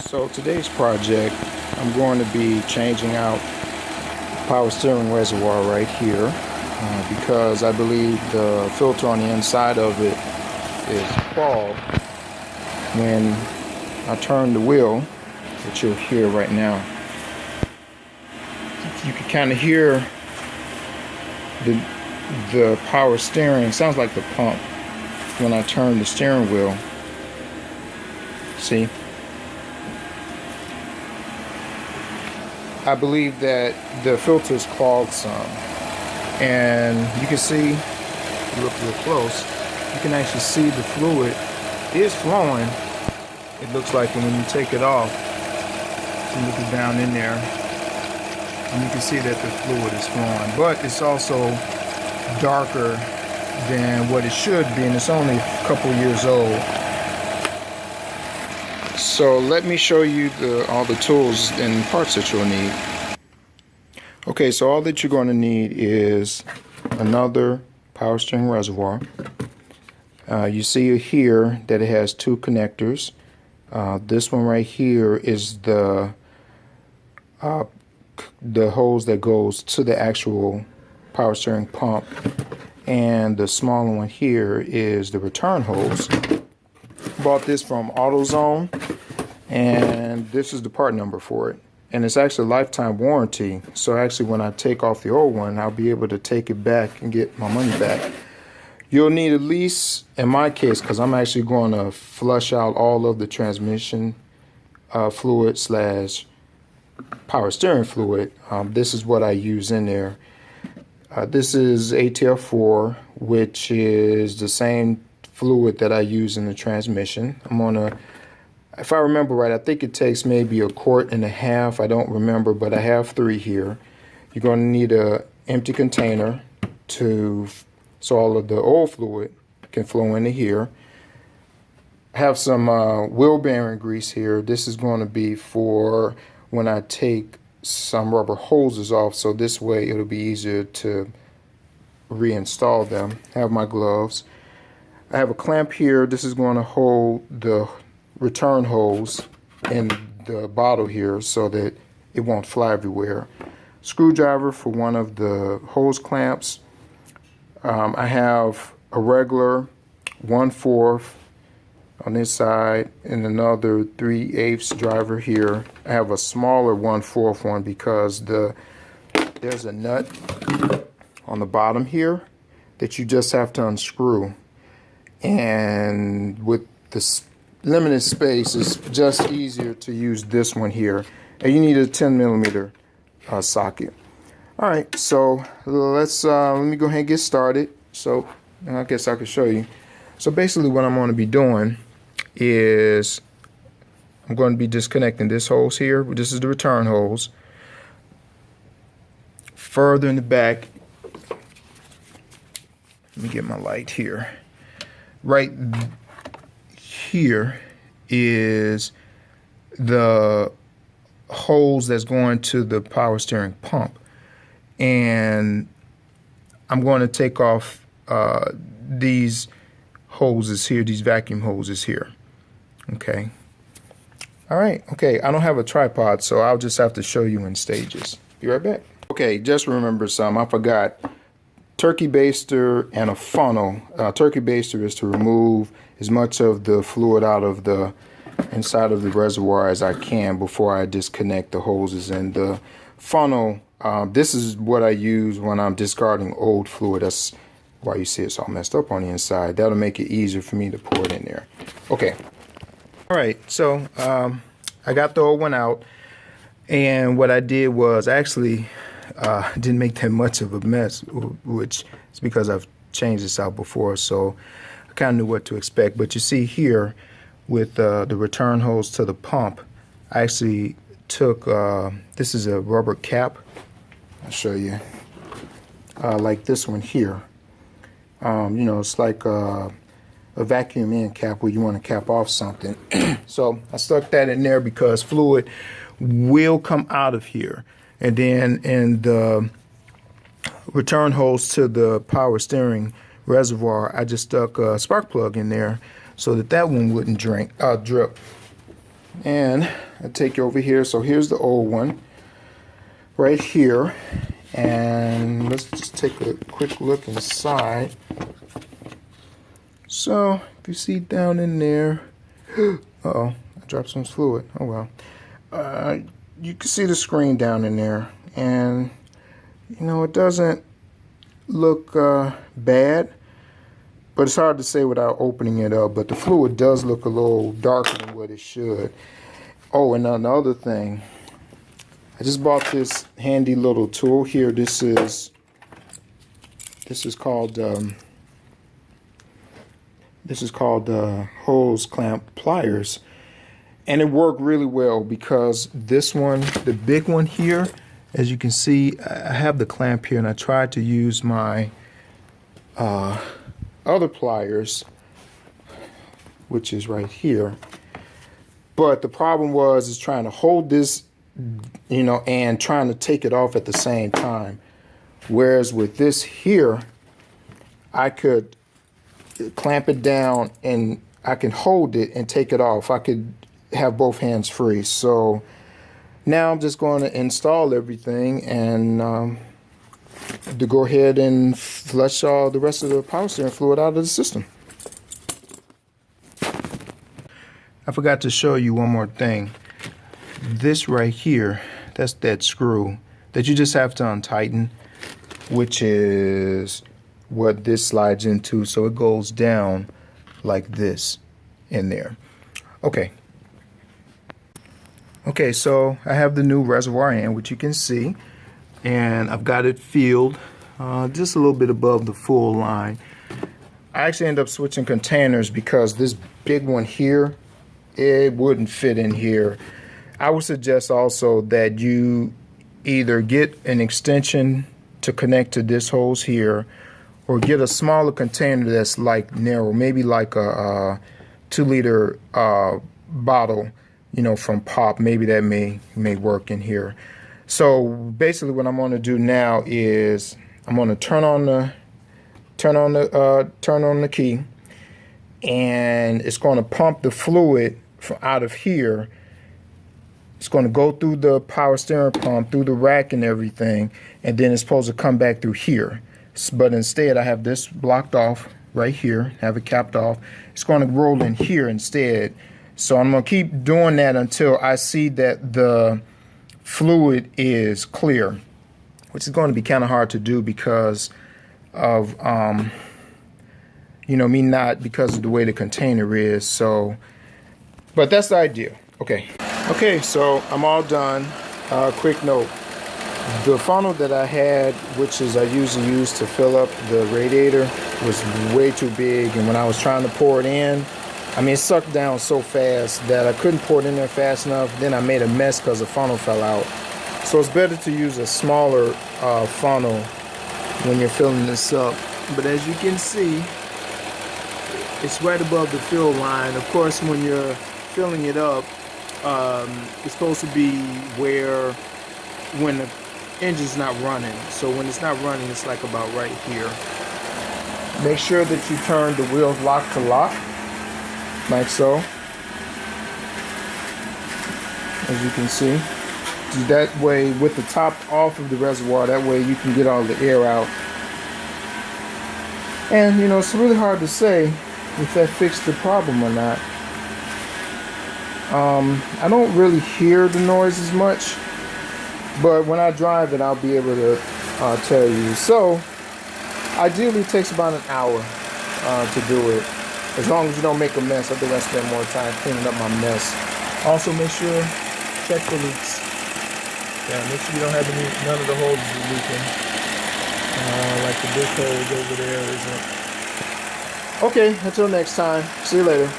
So today's project, I'm going to be changing out power steering reservoir right here because I believe the filter on the inside of it is clogged. When I turn the wheel, which you'll hear right now, you can kind of hear the power steering. It sounds like the pump when I turn the steering wheel. See? I believe that the filter is clogged some, and you can see, if you look real close, you can actually see the fluid is flowing. It looks like when you take it off, you look down in there, and you can see that the fluid is flowing, but it's also darker than what it should be, and it's only a couple years old. So let me show you all the tools and parts that you'll need. Okay, so all that you're going to need is another power steering reservoir. You see here that it has two connectors. This one right here is the hose that goes to the actual power steering pump, and the smaller one here is the return hose. Bought this from AutoZone, and this is the part number for it, and it's actually a lifetime warranty. So actually when I take off the old one, I'll be able to take it back and get my money back. You'll need at least, in my case, because I'm actually going to flush out all of the transmission fluid slash power steering fluid. This is what I use in there. This is ATF4, which is the same fluid that I use in the transmission. I'm gonna, if I remember right, I think it takes maybe 1.5 quarts. I don't remember, but I have 3 here. You're gonna need an empty container so all of the old fluid can flow into here. I have some wheel bearing grease here. This is going to be for when I take some rubber hoses off, so this way it'll be easier to reinstall them. I have my gloves. I have a clamp here. This is going to hold the return hose in the bottle here so that it won't fly everywhere. Screwdriver for one of the hose clamps. I have a regular 1/4 on this side and another 3/8 driver here. I have a smaller 1/4 one because there's a nut on the bottom here that you just have to unscrew. And with this limited space, it's just easier to use this one here. And you need a 10mm socket. All right, so let me go ahead and get started. So I guess I can show you. So basically what I'm going to be doing is I'm going to be disconnecting this hose here. This is the return hose. Further in the back, let me get my light here. Right here is the hose that's going to the power steering pump, and I'm going to take off these hoses here, these vacuum hoses here. Okay. All right. Okay. I don't have a tripod, so I'll just have to show you in stages. Be right back. Okay. Just remember something. I forgot. Turkey baster and a funnel. Turkey baster is to remove as much of the fluid out of the inside of the reservoir as I can before I disconnect the hoses. And the funnel, this is what I use when I'm discarding old fluid. That's why you see it's all messed up on the inside. That'll make it easier for me to pour it in there. Okay. All right. So I got the old one out, and what I did was actually didn't make that much of a mess, which is because I've changed this out before, so I kind of knew what to expect. But you see here with the return hose to the pump, I actually took, this is a rubber cap. I'll show you, like this one here. You know, it's like a vacuum in cap where you want to cap off something. So I stuck that in there because fluid will come out of here. And then in the return hose to the power steering reservoir, I just stuck a spark plug in there so that one wouldn't drip. And I take you over here. So here's the old one right here. And let's just take a quick look inside. So if you see down in there, uh-oh, I dropped some fluid. Oh well. You can see the screen down in there. And, you know, it doesn't look bad. But it's hard to say without opening it up. But the fluid does look a little darker than what it should. Oh, and another thing. I just bought this handy little tool here. This is called hose clamp pliers. And it worked really well because this one, the big one here, as you can see, I have the clamp here and I tried to use my other pliers, which is right here, but the problem is trying to hold this, you know, and trying to take it off at the same time. Whereas with this here, I could clamp it down and I can hold it and take it off. I could have both hands free. So now I'm just going to install everything and to go ahead and flush all the rest of the power steering fluid out of the system. I forgot to show you one more thing. This right here, that's that screw that you just have to untighten, which is what this slides into. So it goes down like this in there. Okay, so I have the new reservoir in, which you can see. And I've got it filled just a little bit above the full line. I actually ended up switching containers because this big one here, it wouldn't fit in here. I would suggest also that you either get an extension to connect to this hose here or get a smaller container that's like narrow, maybe like a 2-liter bottle, you know, from Pop. Maybe that may work in here. So basically what I'm going to do now is I'm going to turn on the key, and it's going to pump the fluid from out of here. It's going to go through the power steering pump, through the rack and everything, and then it's supposed to come back through here. But instead I have this blocked off right here, have it capped off. It's going to roll in here instead. So I'm going to keep doing that until I see that the fluid is clear, which is going to be kind of hard to do because of you know, because of the way the container is. So, but that's the idea. Okay, so I'm all done. Quick note, the funnel that I had, which is I usually use to fill up the radiator, was way too big, and when I was trying to pour it in, I mean, it sucked down so fast that I couldn't pour it in there fast enough. Then I made a mess because the funnel fell out. So it's better to use a smaller funnel when you're filling this up. But as you can see, it's right above the fill line. Of course, when you're filling it up, it's supposed to be where when the engine's not running. So when it's not running, it's like about right here. Make sure that you turn the wheels lock to lock, like so, as you can see. That way, with the top off of the reservoir, that way you can get all the air out. And you know, it's really hard to say if that fixed the problem or not. I don't really hear the noise as much, but when I drive it, I'll be able to tell you. So ideally it takes about an hour to do it, as long as you don't make a mess. I think I spend more time cleaning up my mess. Also, make sure, check the leaks. Yeah, make sure you don't have none of the holes are leaking, like the big hole over there isn't. Okay, until next time, see you later.